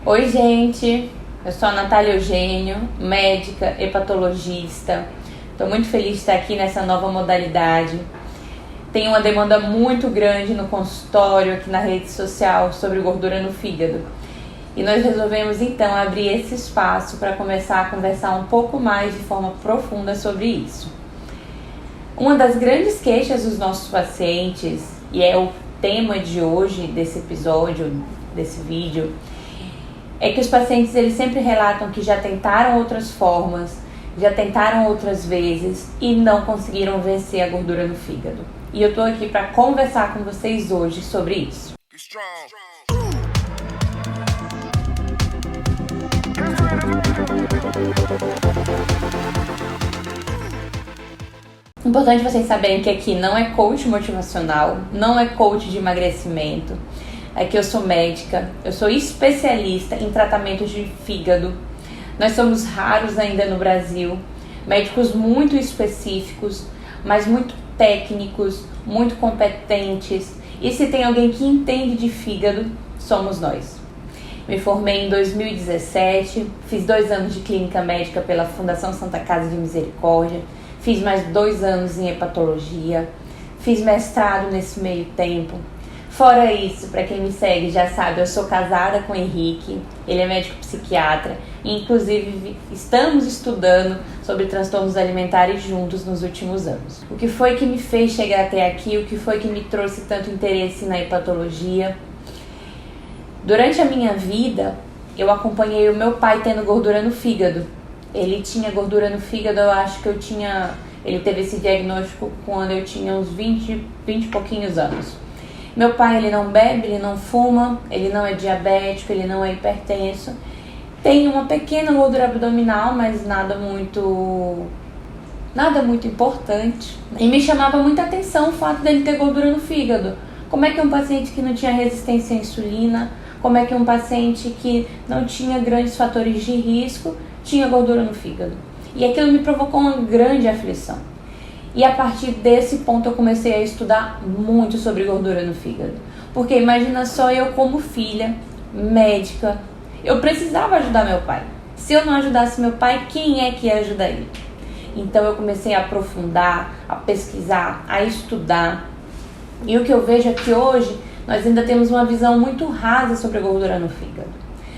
Oi, gente, eu sou a Natália Eugênio, médica, hepatologista. Estou muito feliz de estar aqui nessa nova modalidade. Tenho uma demanda muito grande no consultório, aqui na rede social, sobre gordura no fígado. E nós resolvemos então abrir esse espaço para começar a conversar um pouco mais de forma profunda sobre isso. Uma das grandes queixas dos nossos pacientes, e é o tema de hoje, desse episódio, desse vídeo, é que os pacientes eles sempre relatam que já tentaram outras formas, já tentaram outras vezes e não conseguiram vencer a gordura no fígado. E eu tô aqui para conversar com vocês hoje sobre isso. Importante vocês saberem que aqui não é coach motivacional, não é coach de emagrecimento. Aqui eu sou médica, eu sou especialista em tratamento de fígado. Nós somos raros ainda no Brasil, médicos muito específicos, mas muito técnicos, muito competentes. E se tem alguém que entende de fígado, somos nós. Me formei em 2017, fiz 2 anos de clínica médica pela Fundação Santa Casa de Misericórdia, fiz mais 2 anos em hepatologia, fiz mestrado nesse meio tempo. Fora isso, para quem me segue já sabe, eu sou casada com o Henrique, ele é médico psiquiatra e inclusive estamos estudando sobre transtornos alimentares juntos nos últimos anos. O que foi que me fez chegar até aqui, o que foi que me trouxe tanto interesse na hepatologia? Durante a minha vida, eu acompanhei o meu pai tendo gordura no fígado. Ele tinha gordura no fígado, eu acho que ele teve esse diagnóstico quando eu tinha uns 20 e pouquinhos anos. Meu pai, ele não bebe, ele não fuma, ele não é diabético, ele não é hipertenso. Tem uma pequena gordura abdominal, mas nada muito importante. E me chamava muita atenção o fato dele ter gordura no fígado. Como é que um paciente que não tinha resistência à insulina, como é que um paciente que não tinha grandes fatores de risco tinha gordura no fígado? E aquilo me provocou uma grande aflição. E a partir desse ponto eu comecei a estudar muito sobre gordura no fígado. Porque imagina só, eu como filha, médica, eu precisava ajudar meu pai. Se eu não ajudasse meu pai, quem é que ia ajudar ele? Então eu comecei a aprofundar, a pesquisar, a estudar. E o que eu vejo é que hoje nós ainda temos uma visão muito rasa sobre a gordura no fígado.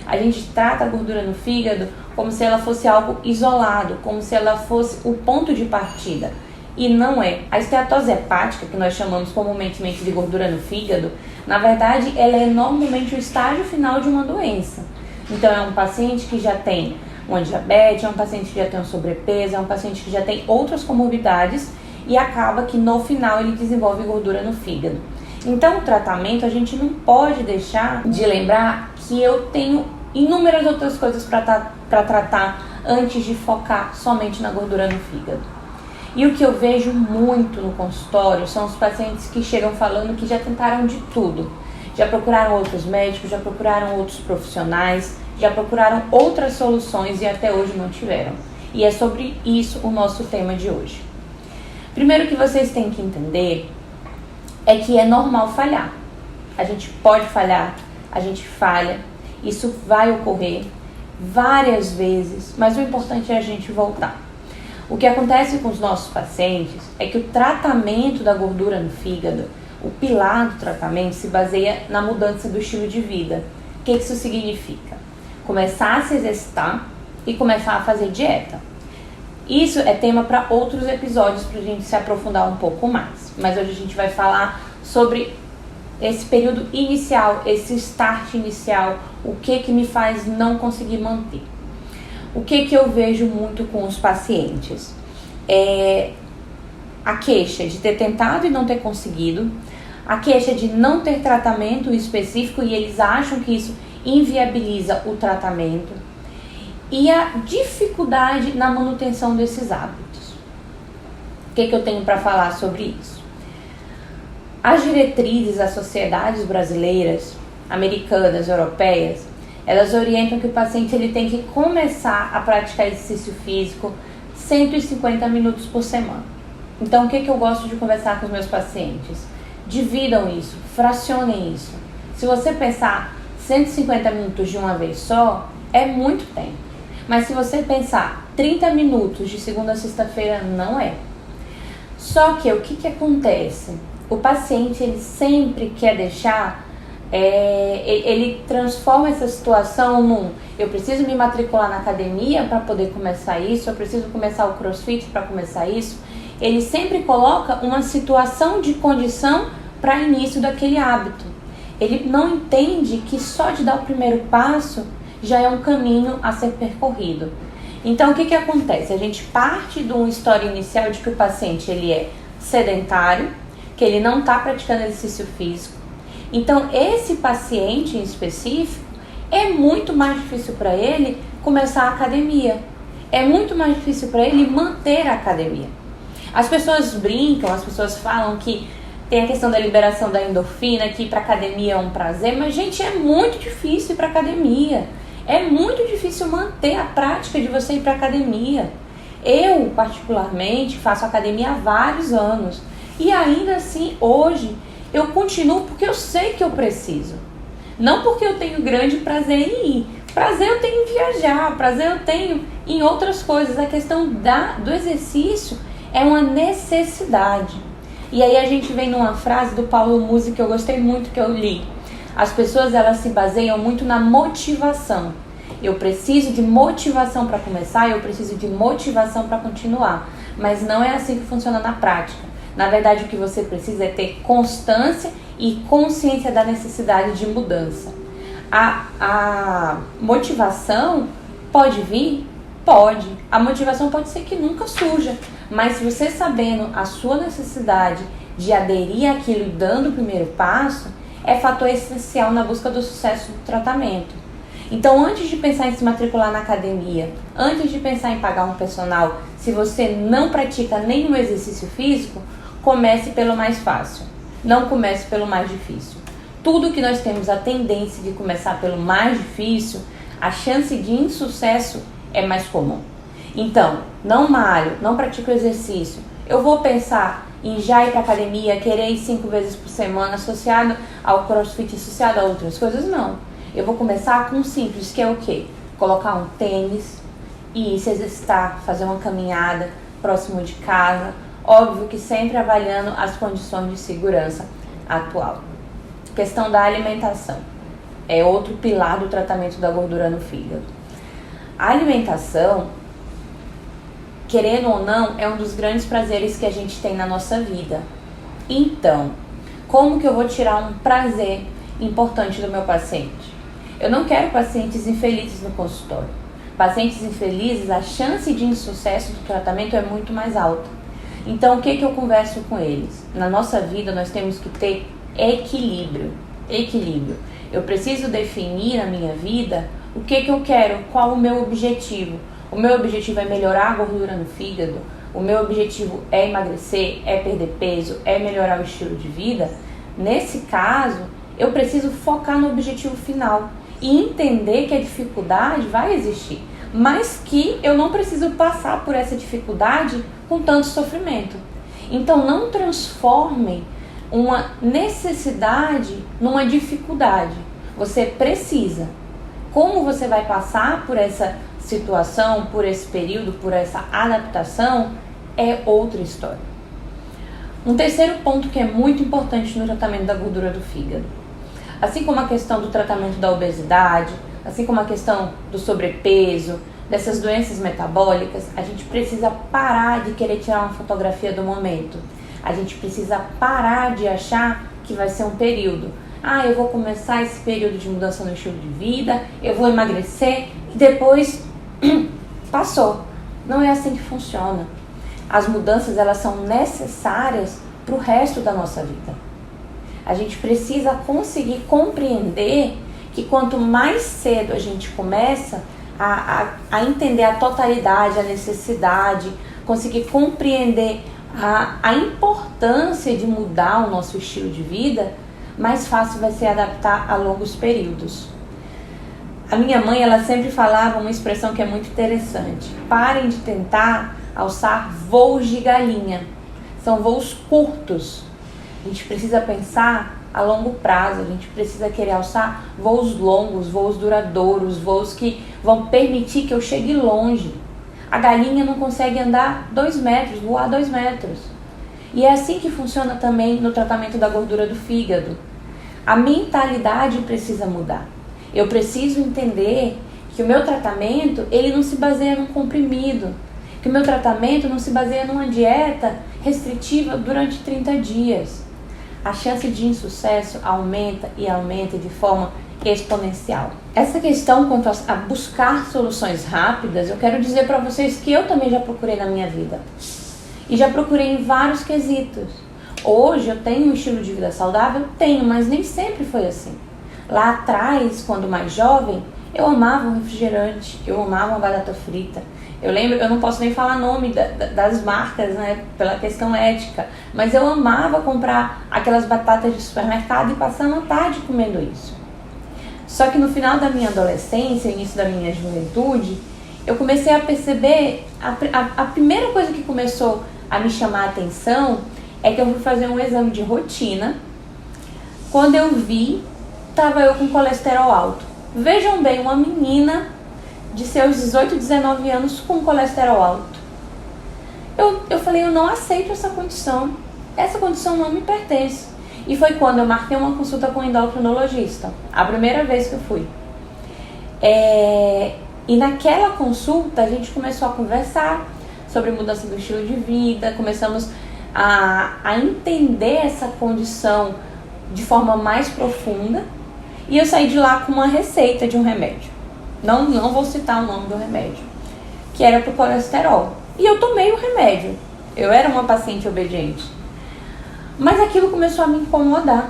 A gente trata a gordura no fígado como se ela fosse algo isolado, como se ela fosse o ponto de partida. E não é. A esteatose hepática, que nós chamamos comumente de gordura no fígado, na verdade, ela é normalmente o estágio final de uma doença. Então, é um paciente que já tem uma diabetes, é um paciente que já tem um sobrepeso, é um paciente que já tem outras comorbidades e acaba que no final ele desenvolve gordura no fígado. Então, o tratamento, a gente não pode deixar de lembrar que eu tenho inúmeras outras coisas para tratar antes de focar somente na gordura no fígado. E o que eu vejo muito no consultório são os pacientes que chegam falando que já tentaram de tudo. Já procuraram outros médicos, já procuraram outros profissionais, já procuraram outras soluções e até hoje não tiveram. E é sobre isso o nosso tema de hoje. Primeiro que vocês têm que entender é que é normal falhar. A gente pode falhar, a gente falha, isso vai ocorrer várias vezes, mas o importante é a gente voltar. O que acontece com os nossos pacientes é que o tratamento da gordura no fígado, o pilar do tratamento se baseia na mudança do estilo de vida. O que isso significa? Começar a se exercitar e começar a fazer dieta. Isso é tema para outros episódios para a gente se aprofundar um pouco mais. Mas hoje a gente vai falar sobre esse período inicial, esse start inicial, o que me faz não conseguir manter. O que eu vejo muito com os pacientes? É a queixa de ter tentado e não ter conseguido, a queixa de não ter tratamento específico e eles acham que isso inviabiliza o tratamento e a dificuldade na manutenção desses hábitos. O que eu tenho para falar sobre isso? As diretrizes das sociedades brasileiras, americanas, europeias, elas orientam que o paciente ele tem que começar a praticar exercício físico 150 minutos por semana. Então, o que eu gosto de conversar com os meus pacientes? Dividam isso, fracionem isso. Se você pensar 150 minutos de uma vez só é muito tempo. Mas se você pensar 30 minutos de segunda a sexta-feira, não é. Só que o que acontece? O paciente, ele sempre quer deixar, ele transforma essa situação num: eu preciso me matricular na academia para poder começar isso, eu preciso começar o CrossFit para começar isso. Ele sempre coloca uma situação de condição para início daquele hábito. Ele não entende que só de dar o primeiro passo já é um caminho a ser percorrido. Então, o que acontece? A gente parte de uma história inicial de que o paciente ele é sedentário, que ele não está praticando exercício físico. Então, esse paciente em específico, é muito mais difícil para ele começar a academia. É muito mais difícil para ele manter a academia. As pessoas brincam, as pessoas falam que tem a questão da liberação da endorfina, que ir para academia é um prazer, mas, gente, é muito difícil ir para academia. É muito difícil manter a prática de você ir para academia. Eu, particularmente, faço academia há vários anos. E ainda assim, hoje, eu continuo porque eu sei que eu preciso. Não porque eu tenho grande prazer em ir. Prazer eu tenho em viajar, prazer eu tenho em outras coisas. A questão do exercício é uma necessidade. E aí a gente vem numa frase do Paulo Musi que eu gostei muito, que eu li. As pessoas, elas se baseiam muito na motivação. Eu preciso de motivação para começar, eu preciso de motivação para continuar. Mas não é assim que funciona na prática. Na verdade, o que você precisa é ter constância e consciência da necessidade de mudança. A motivação pode vir? Pode. A motivação pode ser que nunca surja. Mas se você sabendo a sua necessidade de aderir àquilo e dando o primeiro passo, é fator essencial na busca do sucesso do tratamento. Então, antes de pensar em se matricular na academia, antes de pensar em pagar um personal, se você não pratica nenhum exercício físico, comece pelo mais fácil. Não comece pelo mais difícil. Tudo que nós temos a tendência de começar pelo mais difícil, a chance de insucesso é mais comum. Então, não malho, não pratico exercício. Eu vou pensar em já ir para academia, querer ir 5 vezes por semana, associado ao CrossFit, associado a outras coisas? Não. Eu vou começar com um simples, que é o quê? Colocar um tênis e se exercitar, fazer uma caminhada próximo de casa. Óbvio que sempre avaliando as condições de segurança atual. Questão da alimentação. É outro pilar do tratamento da gordura no fígado. A alimentação, querendo ou não, é um dos grandes prazeres que a gente tem na nossa vida. Então, como que eu vou tirar um prazer importante do meu paciente? Eu não quero pacientes infelizes no consultório. Pacientes infelizes, a chance de insucesso do tratamento é muito mais alta. Então, o que eu converso com eles? Na nossa vida, nós temos que ter equilíbrio. Equilíbrio. Eu preciso definir na minha vida o que eu quero, qual o meu objetivo. O meu objetivo é melhorar a gordura no fígado. O meu objetivo é emagrecer, é perder peso, é melhorar o estilo de vida. Nesse caso, eu preciso focar no objetivo final e entender que a dificuldade vai existir, mas que eu não preciso passar por essa dificuldade com tanto sofrimento. Então, não transforme uma necessidade numa dificuldade. Você precisa. Como você vai passar por essa situação, por esse período, por essa adaptação, é outra história. Um terceiro ponto que é muito importante no tratamento da gordura do fígado. Assim como a questão do tratamento da obesidade, assim como a questão do sobrepeso, dessas doenças metabólicas, a gente precisa parar de querer tirar uma fotografia do momento. A gente precisa parar de achar que vai ser um período. Ah, eu vou começar esse período de mudança no estilo de vida, eu vou emagrecer e depois passou. Não é assim que funciona. As mudanças, elas são necessárias para o resto da nossa vida. A gente precisa conseguir compreender que quanto mais cedo a gente começa a entender a totalidade, a necessidade, conseguir compreender a importância de mudar o nosso estilo de vida, mais fácil vai ser adaptar a longos períodos. A minha mãe, ela sempre falava uma expressão que é muito interessante: parem de tentar alçar voos de galinha. São voos curtos. A gente precisa pensar a longo prazo, a gente precisa querer alçar voos longos, voos duradouros, voos que vão permitir que eu chegue longe. A galinha não consegue andar 2 metros, voar 2 metros. E é assim que funciona também no tratamento da gordura do fígado. A mentalidade precisa mudar. Eu preciso entender que o meu tratamento, ele não se baseia num comprimido, que o meu tratamento não se baseia numa dieta restritiva durante 30 dias. A chance de insucesso aumenta e aumenta de forma exponencial. Essa questão quanto a buscar soluções rápidas, eu quero dizer para vocês que eu também já procurei na minha vida. E já procurei em vários quesitos. Hoje eu tenho um estilo de vida saudável? Tenho, mas nem sempre foi assim. Lá atrás, quando mais jovem, eu amava um refrigerante, eu amava uma batata frita. Eu lembro, eu não posso nem falar nome das marcas, né, pela questão ética, mas eu amava comprar aquelas batatas de supermercado e passar uma tarde comendo isso. Só que no final da minha adolescência, início da minha juventude, eu comecei a perceber, a primeira coisa que começou a me chamar a atenção é que eu fui fazer um exame de rotina. Quando eu vi, estava eu com colesterol alto. Vejam bem, uma menina de seus 18, 19 anos com colesterol alto. Eu falei, eu não aceito essa condição não me pertence. E foi quando eu marquei uma consulta com um endocrinologista, a primeira vez que eu fui. E naquela consulta a gente começou a conversar sobre mudança do estilo de vida, começamos a entender essa condição de forma mais profunda, e eu saí de lá com uma receita de um remédio. Não vou citar o nome do remédio, que era para o colesterol. E eu tomei o remédio. Eu era uma paciente obediente. Mas aquilo começou a me incomodar.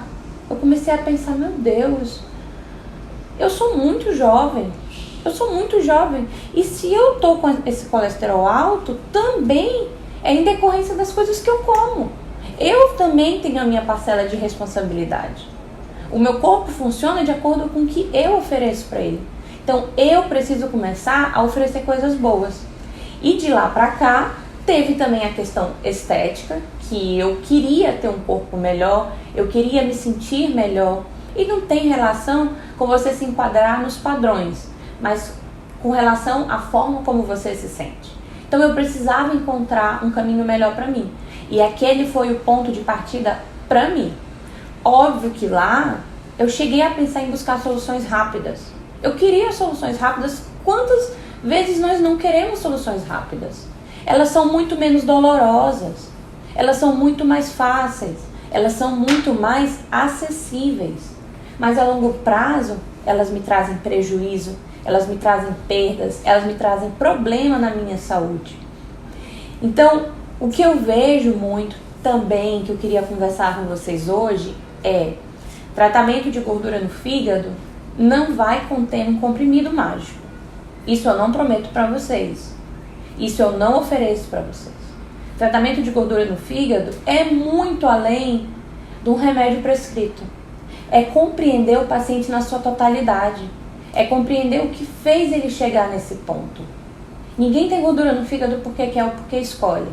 Eu comecei a pensar, meu Deus, eu sou muito jovem. E se eu tô com esse colesterol alto, também é em decorrência das coisas que eu como. Eu também tenho a minha parcela de responsabilidade. O meu corpo funciona de acordo com o que eu ofereço para ele. Então eu preciso começar a oferecer coisas boas. E de lá para cá, teve também a questão estética, que eu queria ter um corpo melhor, eu queria me sentir melhor. E não tem relação com você se enquadrar nos padrões, mas com relação à forma como você se sente. Então eu precisava encontrar um caminho melhor para mim. E aquele foi o ponto de partida para mim. Óbvio que lá eu cheguei a pensar em buscar soluções rápidas. Eu queria soluções rápidas. Quantas vezes nós não queremos soluções rápidas? Elas são muito menos dolorosas. Elas são muito mais fáceis. Elas são muito mais acessíveis. Mas a longo prazo, elas me trazem prejuízo, elas me trazem perdas, elas me trazem problema na minha saúde. Então, o que eu vejo muito também, que eu queria conversar com vocês hoje, é tratamento de gordura no fígado não vai conter um comprimido mágico. Isso eu não prometo para vocês. Isso eu não ofereço para vocês. Tratamento de gordura no fígado é muito além de um remédio prescrito. É compreender o paciente na sua totalidade. É compreender o que fez ele chegar nesse ponto. Ninguém tem gordura no fígado porque quer ou porque escolhe.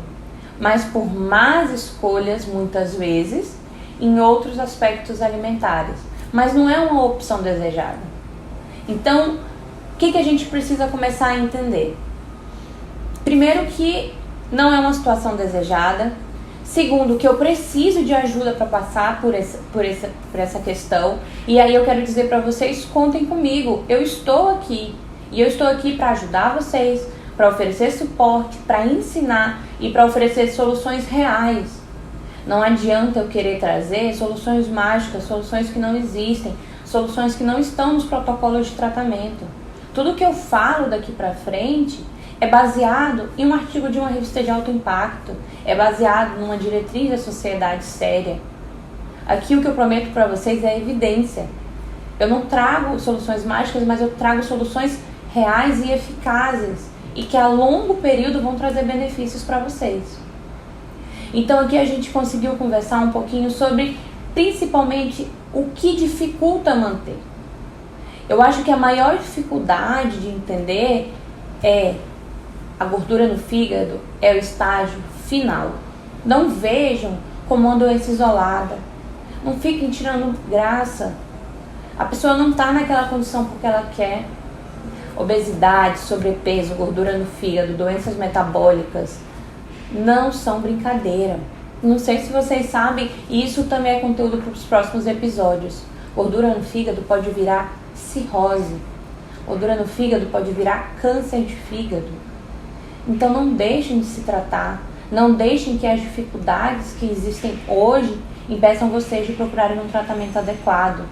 Mas por más escolhas, muitas vezes, em outros aspectos alimentares. Mas não é uma opção desejada. Então, o que a gente precisa começar a entender? Primeiro, que não é uma situação desejada. Segundo, que eu preciso de ajuda para passar por essa questão. E aí eu quero dizer para vocês, contem comigo. Eu estou aqui. E eu estou aqui para ajudar vocês, para oferecer suporte, para ensinar e para oferecer soluções reais. Não adianta eu querer trazer soluções mágicas, soluções que não existem, soluções que não estão nos protocolos de tratamento. Tudo que eu falo daqui para frente é baseado em um artigo de uma revista de alto impacto, é baseado numa diretriz da sociedade séria. Aqui o que eu prometo para vocês é evidência. Eu não trago soluções mágicas, mas eu trago soluções reais e eficazes e que a longo período vão trazer benefícios para vocês. Então aqui a gente conseguiu conversar um pouquinho sobre, principalmente, o que dificulta manter. Eu acho que a maior dificuldade de entender é a gordura no fígado é o estágio final. Não vejam como uma doença isolada. Não fiquem tirando graça. A pessoa não está naquela condição porque ela quer. Obesidade, sobrepeso, gordura no fígado, doenças metabólicas não são brincadeira. Não sei se vocês sabem, e isso também é conteúdo para os próximos episódios. Gordura no fígado pode virar cirrose. Gordura no fígado pode virar câncer de fígado. Então não deixem de se tratar. Não deixem que as dificuldades que existem hoje impeçam vocês de procurarem um tratamento adequado.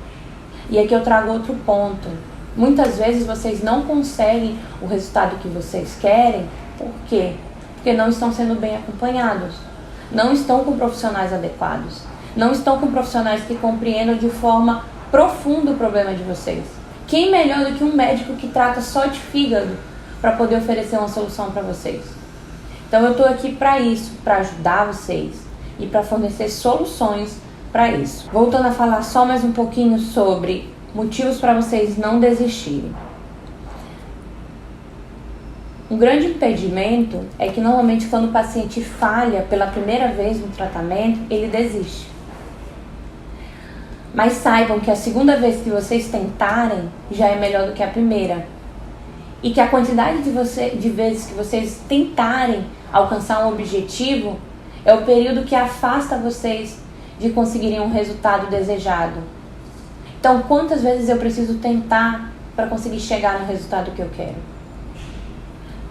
E aqui eu trago outro ponto. Muitas vezes vocês não conseguem o resultado que vocês querem. Por quê? Porque não estão sendo bem acompanhados. Não estão com profissionais adequados. Não estão com profissionais que compreendam de forma profunda o problema de vocês. Quem melhor do que um médico que trata só de fígado para poder oferecer uma solução para vocês? Então eu estou aqui para isso, para ajudar vocês e para fornecer soluções para isso. Voltando a falar só mais um pouquinho sobre motivos para vocês não desistirem. Um grande impedimento é que normalmente quando o paciente falha pela primeira vez no tratamento, ele desiste. Mas saibam que a segunda vez que vocês tentarem já é melhor do que a primeira. E que a quantidade de vezes que vocês tentarem alcançar um objetivo é o período que afasta vocês de conseguirem um resultado desejado. Então, quantas vezes eu preciso tentar para conseguir chegar no resultado que eu quero?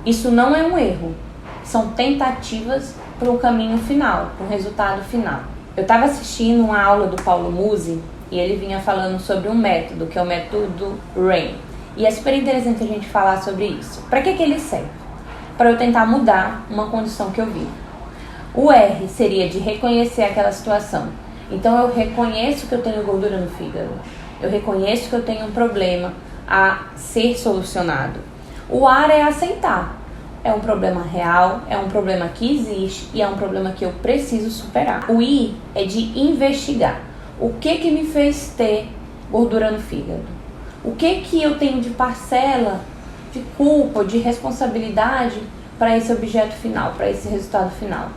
Isso não é um erro. São tentativas para o caminho final, para o resultado final. Eu estava assistindo uma aula do Paulo Musi e ele vinha falando sobre um método, que é o método RAIN. E é super interessante a gente falar sobre isso. Para que ele serve? Para eu tentar mudar uma condição que eu vivo. O R seria de reconhecer aquela situação. Então eu reconheço que eu tenho gordura no fígado. Eu reconheço que eu tenho um problema a ser solucionado. O A é aceitar. É um problema real, é um problema que existe e é um problema que eu preciso superar. O I é de investigar. O que me fez ter gordura no fígado? O que eu tenho de parcela, de culpa, de responsabilidade para esse objeto final, para esse resultado final?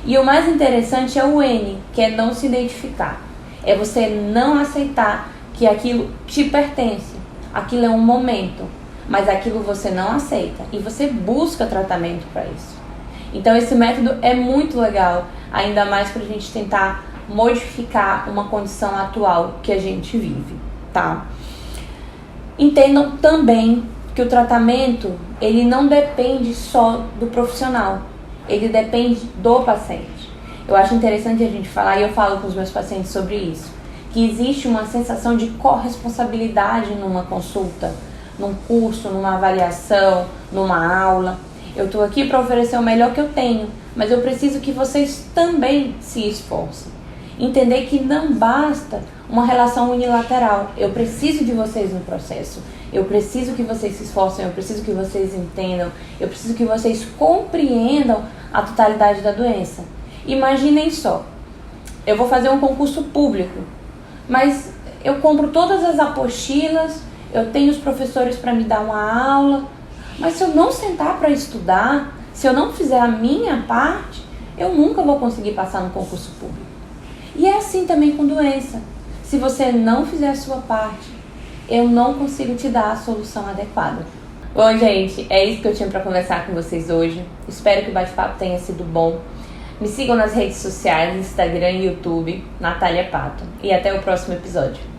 E o mais interessante é o N, que é não se identificar. É você não aceitar que aquilo te pertence. Aquilo é um momento, mas aquilo você não aceita. E você busca tratamento para isso. Então esse método é muito legal, ainda mais para a gente tentar modificar uma condição atual que a gente vive, tá? Entendam também que o tratamento, ele não depende só do profissional. Ele depende do paciente. Eu acho interessante a gente falar, e eu falo com os meus pacientes sobre isso, que existe uma sensação de corresponsabilidade numa consulta, num curso, numa avaliação, numa aula. Eu estou aqui para oferecer o melhor que eu tenho, mas eu preciso que vocês também se esforcem. Entender que não basta uma relação unilateral. Eu preciso de vocês no processo. Eu preciso que vocês se esforcem, eu preciso que vocês entendam, eu preciso que vocês compreendam a totalidade da doença. Imaginem só, eu vou fazer um concurso público, mas eu compro todas as apostilas, eu tenho os professores para me dar uma aula, mas se eu não sentar para estudar, se eu não fizer a minha parte, eu nunca vou conseguir passar no concurso público. E é assim também com doença. Se você não fizer a sua parte, eu não consigo te dar a solução adequada. Bom, gente, é isso que eu tinha para conversar com vocês hoje. Espero que o bate-papo tenha sido bom. Me sigam nas redes sociais, Instagram e YouTube, Natália Pato. E até o próximo episódio.